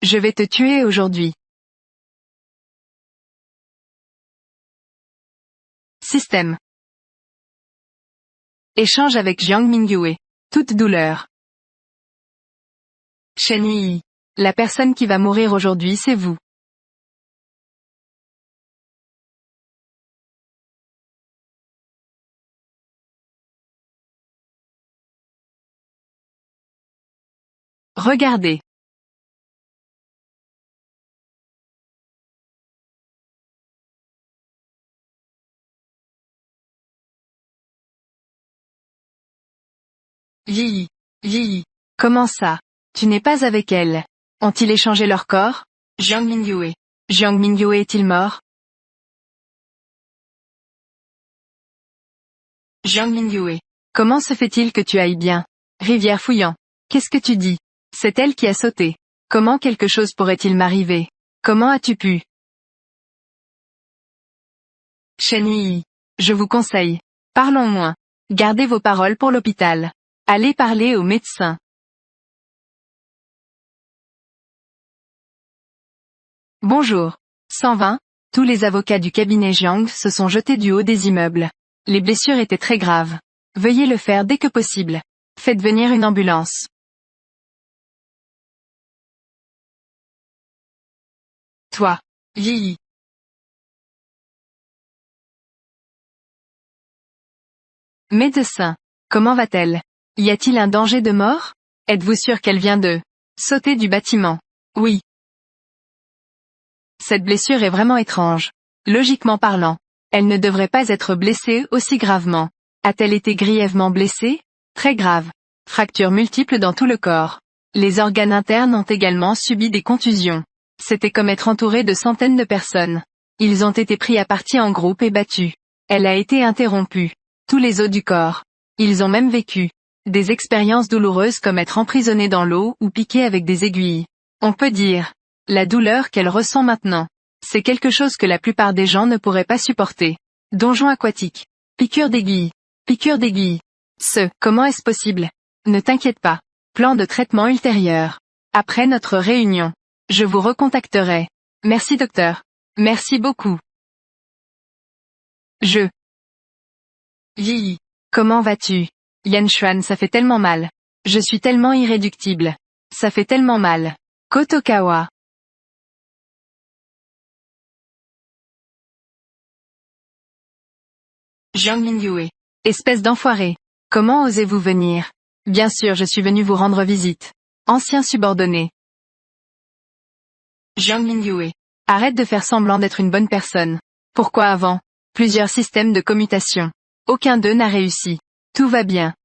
Je vais te tuer aujourd'hui. Système. Échange avec Jiang Mingyue. Toute douleur. Shen Yi. La personne qui va mourir aujourd'hui, c'est vous. Regardez. Yi. Yi. Comment ça? Tu n'es pas avec elle. Ont-ils échangé leur corps? Jiang Mingyue. Jiang Mingyue est-il mort? Jiang Mingyue. Comment se fait-il que tu ailles bien? Rivière Fouillant. Qu'est-ce que tu dis? C'est elle qui a sauté. Comment quelque chose pourrait-il m'arriver? Comment as-tu pu? Shen Yi. Je vous conseille. Parlons moins. Gardez vos paroles pour l'hôpital. Allez parler au médecin. Bonjour. 120. Tous les avocats du cabinet Jiang se sont jetés du haut des immeubles. Les blessures étaient très graves. Veuillez le faire dès que possible. Faites venir une ambulance. Toi. Yi. Médecin. Comment va-t-elle? Y a-t-il un danger de mort? Êtes-vous sûr qu'elle vient de sauter du bâtiment? Oui. Cette blessure est vraiment étrange. Logiquement parlant, elle ne devrait pas être blessée aussi gravement. A-t-elle été grièvement blessée? Très grave. Fractures multiples dans tout le corps. Les organes internes ont également subi des contusions. C'était comme être entouré de centaines de personnes. Ils ont été pris à partie en groupe et battus. Elle a été interrompue. Tous les os du corps. Ils ont même vécu des expériences douloureuses comme être emprisonné dans l'eau ou piqué avec des aiguilles. On peut dire, la douleur qu'elle ressent maintenant, c'est quelque chose que la plupart des gens ne pourraient pas supporter. Donjon aquatique. Piqûre d'aiguille. Piqûre d'aiguille. Comment est-ce possible? Ne t'inquiète pas. Plan de traitement ultérieur. Après notre réunion, je vous recontacterai. Merci docteur. Merci beaucoup. Yi. Comment vas-tu? Yan Xuan, ça fait tellement mal. Je suis tellement irréductible. Ça fait tellement mal. Kotokawa. Jiang Mingyue. Espèce d'enfoiré. Comment osez-vous venir? Bien sûr, je suis venu vous rendre visite. Ancien subordonné. Jiang Mingyue. Arrête de faire semblant d'être une bonne personne. Pourquoi avant? Plusieurs systèmes de commutation. Aucun d'eux n'a réussi. Tout va bien.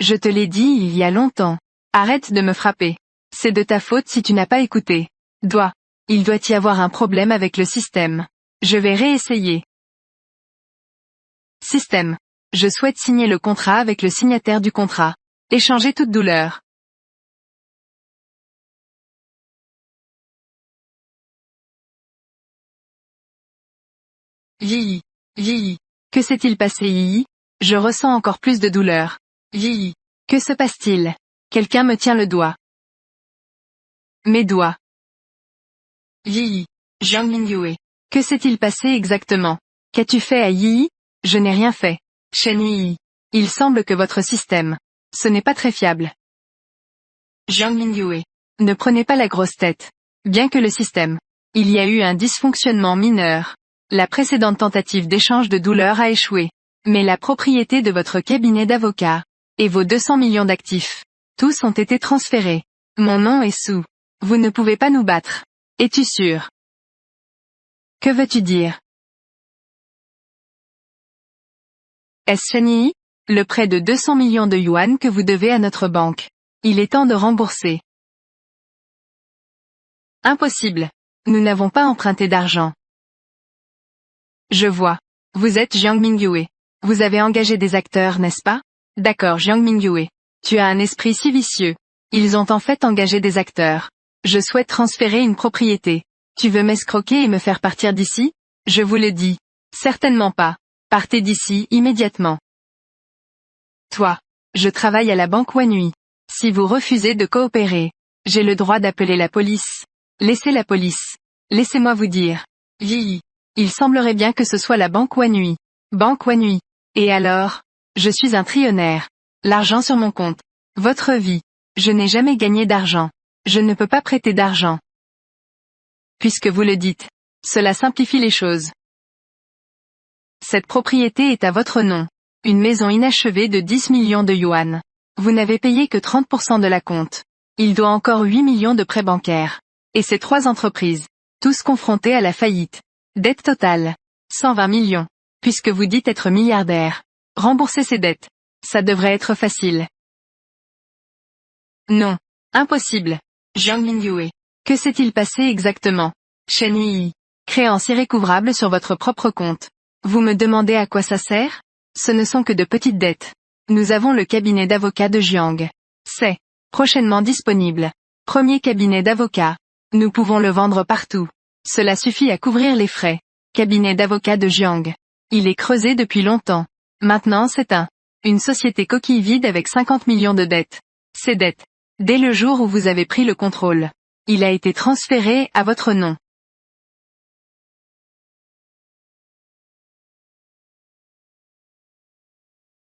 Je te l'ai dit il y a longtemps. Arrête de me frapper. C'est de ta faute si tu n'as pas écouté. Il doit y avoir un problème avec le système. Je vais réessayer. Système. Je souhaite signer le contrat avec le signataire du contrat. Échanger toute douleur. Yi. Yi. Que s'est-il passé Yi? Je ressens encore plus de douleur. Yi. Que se passe-t-il? Quelqu'un me tient le doigt. Mes doigts. Yi. Jiang Mingyue. Que s'est-il passé exactement? Qu'as-tu fait à Yi? Je n'ai rien fait. Shen Yi. Il semble que votre système. Ce n'est pas très fiable. Jiang Mingyue. Ne prenez pas la grosse tête. Bien que le système. Il y a eu un dysfonctionnement mineur. La précédente tentative d'échange de douleur a échoué. Mais la propriété de votre cabinet d'avocat. Et vos 200 millions d'actifs. Tous ont été transférés. Mon nom est Su. Vous ne pouvez pas nous battre. Es-tu sûr? Que veux-tu dire? Est-ce Shen Yi? Le prêt de 200 millions de yuan que vous devez à notre banque. Il est temps de rembourser. Impossible. Nous n'avons pas emprunté d'argent. Je vois. Vous êtes Jiang Mingyue. Vous avez engagé des acteurs, n'est-ce pas? D'accord Jiang Mingyue. Tu as un esprit si vicieux. Ils ont en fait engagé des acteurs. Je souhaite transférer une propriété. Tu veux m'escroquer et me faire partir d'ici? Je vous le dis. Certainement pas. Partez d'ici immédiatement. Toi. Je travaille à la banque Wanui. Si vous refusez de coopérer, J'ai le droit d'appeler la police. Laissez la police. Laissez-moi vous dire. Yi. Il semblerait bien que ce soit la banque Wanui. Banque Wanui. Et alors? Je suis un trillionnaire. L'argent sur mon compte. Votre vie. Je n'ai jamais gagné d'argent. Je ne peux pas prêter d'argent. Puisque vous le dites. Cela simplifie les choses. Cette propriété est à votre nom. Une maison inachevée de 10 millions de yuan. Vous n'avez payé que 30% de la compte. Il doit encore 8 millions de prêts bancaires. Et ces 3 entreprises. Tous confrontés à la faillite. Dette totale. 120 millions. Puisque vous dites être milliardaire. Rembourser ces dettes. Ça devrait être facile. Non. Impossible. Jiang Mingyue. Que s'est-il passé exactement? Shen Yi. Créance irrécouvrable sur votre propre compte. Vous me demandez à quoi ça sert? Ce ne sont que de petites dettes. Nous avons le cabinet d'avocats de Jiang. C'est prochainement disponible. Premier cabinet d'avocats. Nous pouvons le vendre partout. Cela suffit à couvrir les frais. Cabinet d'avocats de Jiang. Il est creusé depuis longtemps. Maintenant c'est une société coquille vide avec 50 millions de dettes. Ces dettes. Dès le jour où vous avez pris le contrôle. Il a été transféré à votre nom.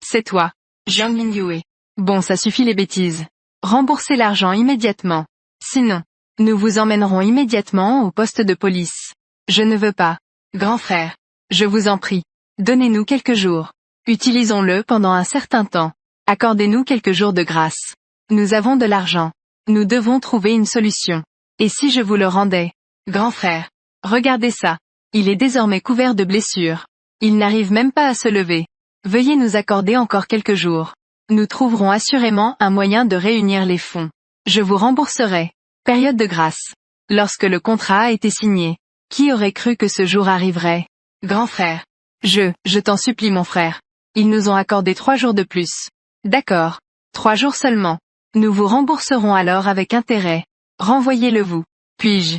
C'est toi. Jiang Mingyue. Bon, ça suffit les bêtises. Remboursez l'argent immédiatement. Sinon, nous vous emmènerons immédiatement au poste de police. Je ne veux pas. Grand frère. Je vous en prie. Donnez-nous quelques jours. Utilisons-le pendant un certain temps. Accordez-nous quelques jours de grâce. Nous avons de l'argent. Nous devons trouver une solution. Et si je vous le rendais? Grand frère. Regardez ça. Il est désormais couvert de blessures. Il n'arrive même pas à se lever. Veuillez nous accorder encore quelques jours. Nous trouverons assurément un moyen de réunir les fonds. Je vous rembourserai. Période de grâce. Lorsque le contrat a été signé. Qui aurait cru que ce jour arriverait? Grand frère. Je t'en supplie mon frère. Ils nous ont accordé 3 jours de plus. D'accord. 3 jours seulement. Nous vous rembourserons alors avec intérêt. Renvoyez-le vous. Puis-je?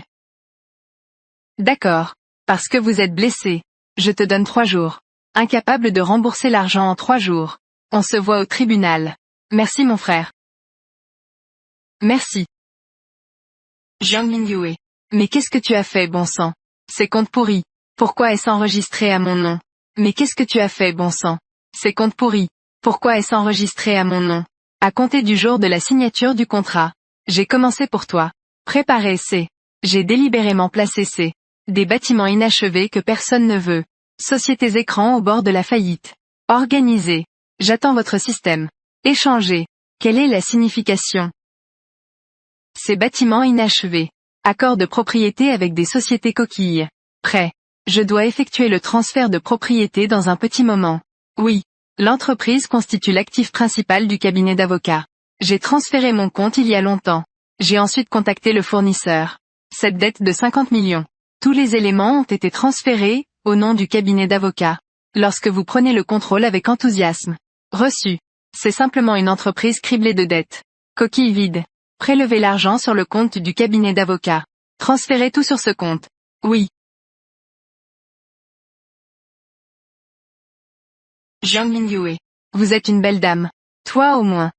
D'accord. Parce que vous êtes blessé. Je te donne 3 jours. Incapable de rembourser l'argent en 3 jours. On se voit au tribunal. Merci mon frère. Merci. Jiang Mingyue. Mais qu'est-ce que tu as fait bon sang? Ces comptes pourris. Pourquoi est-ce enregistré à mon nom? Mais qu'est-ce que tu as fait bon sang? Ces comptes pourris. Pourquoi est-ce enregistré à mon nom? À compter du jour de la signature du contrat. J'ai commencé pour toi. Préparer j'ai délibérément placé des bâtiments inachevés que personne ne veut. Sociétés écrans au bord de la faillite. Organiser. J'attends votre système. Échanger. Quelle est la signification? Ces bâtiments inachevés. Accord de propriété avec des sociétés coquilles. Prêt. Je dois effectuer le transfert de propriété dans un petit moment. Oui. L'entreprise constitue l'actif principal du cabinet d'avocats. J'ai transféré mon compte il y a longtemps. J'ai ensuite contacté le fournisseur. Cette dette de 50 millions. Tous les éléments ont été transférés, au nom du cabinet d'avocats. Lorsque vous prenez le contrôle avec enthousiasme. Reçu. C'est simplement une entreprise criblée de dettes. Coquille vide. Prélevez l'argent sur le compte du cabinet d'avocats. Transférez tout sur ce compte. Oui. Jiang Mingyue. Vous êtes une belle dame. Toi au moins.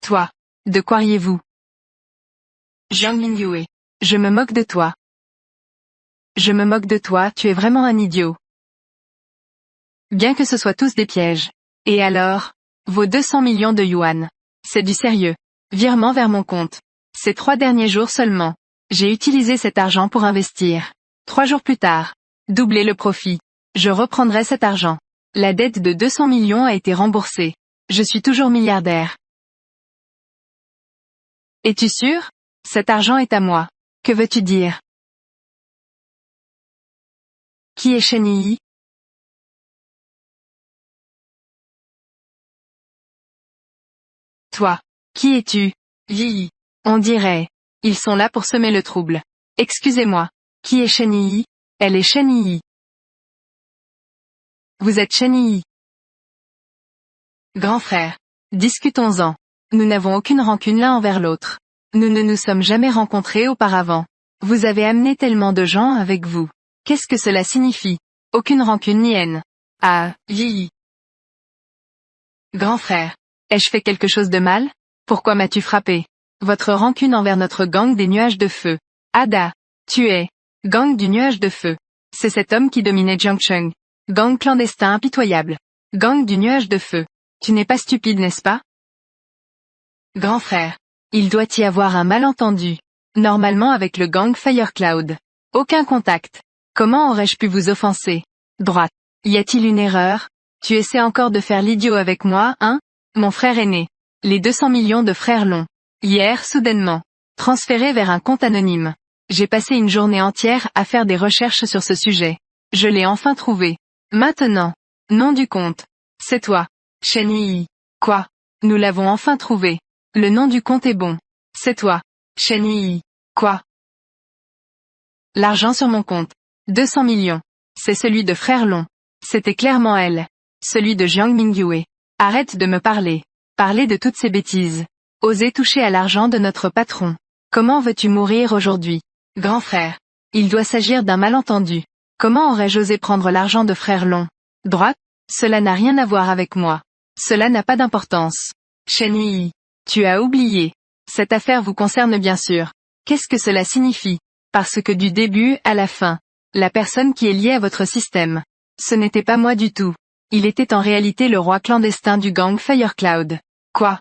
Toi. De quoi riez-vous? Jiang Mingyue. Je me moque de toi. Je me moque de toi, tu es vraiment un idiot. Bien que ce soit tous des pièges. Et alors? Vos 200 millions de yuan. C'est du sérieux. Virement vers mon compte. Ces 3 derniers jours seulement. J'ai utilisé cet argent pour investir. 3 jours plus tard. Doubler le profit. Je reprendrai cet argent. La dette de 200 millions a été remboursée. Je suis toujours milliardaire. Es-tu sûr? Cet argent est à moi. Que veux-tu dire? Qui est Shen Yi? Toi. Qui es-tu? Yi. On dirait. Ils sont là pour semer le trouble. Excusez-moi. Qui est Shen Yi? Elle est Shen Yi. Vous êtes Shen Yi. Grand frère. Discutons-en. Nous n'avons aucune rancune l'un envers l'autre. Nous ne nous sommes jamais rencontrés auparavant. Vous avez amené tellement de gens avec vous. Qu'est-ce que cela signifie? Aucune rancune ni haine. Ah, Yi. Grand frère. Ai-je fait quelque chose de mal? Pourquoi m'as-tu frappé? Votre rancune envers notre gang des nuages de feu. Ada. Tu es. Gang du nuage de feu. C'est cet homme qui dominait Jiangcheng. Gang clandestin impitoyable. Gang du nuage de feu. Tu n'es pas stupide, n'est-ce pas? Grand frère. Il doit y avoir un malentendu. Normalement avec le gang Firecloud. Aucun contact. Comment aurais-je pu vous offenser? Droite. Y a-t-il une erreur? Tu essaies encore de faire l'idiot avec moi, hein? Mon frère aîné. Les 200 millions de frères longs. Hier, soudainement. Transférés vers un compte anonyme. J'ai passé une journée entière à faire des recherches sur ce sujet. Je l'ai enfin trouvé. Maintenant. Nom du compte. C'est toi. Shen Yi. Quoi? Nous l'avons enfin trouvé. Le nom du compte est bon. C'est toi. Shen Yi. Quoi? L'argent sur mon compte. 200 millions. C'est celui de Frère Long. C'était clairement elle. Celui de Jiang Mingyue. Arrête de me parler. Parler de toutes ces bêtises. Oser toucher à l'argent de notre patron. Comment veux-tu mourir aujourd'hui? Grand frère. Il doit s'agir d'un malentendu. Comment aurais-je osé prendre l'argent de Frère Long? Droite? Cela n'a rien à voir avec moi. Cela n'a pas d'importance. Shen Yi. Tu as oublié. Cette affaire vous concerne bien sûr. Qu'est-ce que cela signifie? Parce que du début à la fin, la personne qui est liée à votre système, ce n'était pas moi du tout. Il était en réalité le roi clandestin du gang Firecloud. Quoi?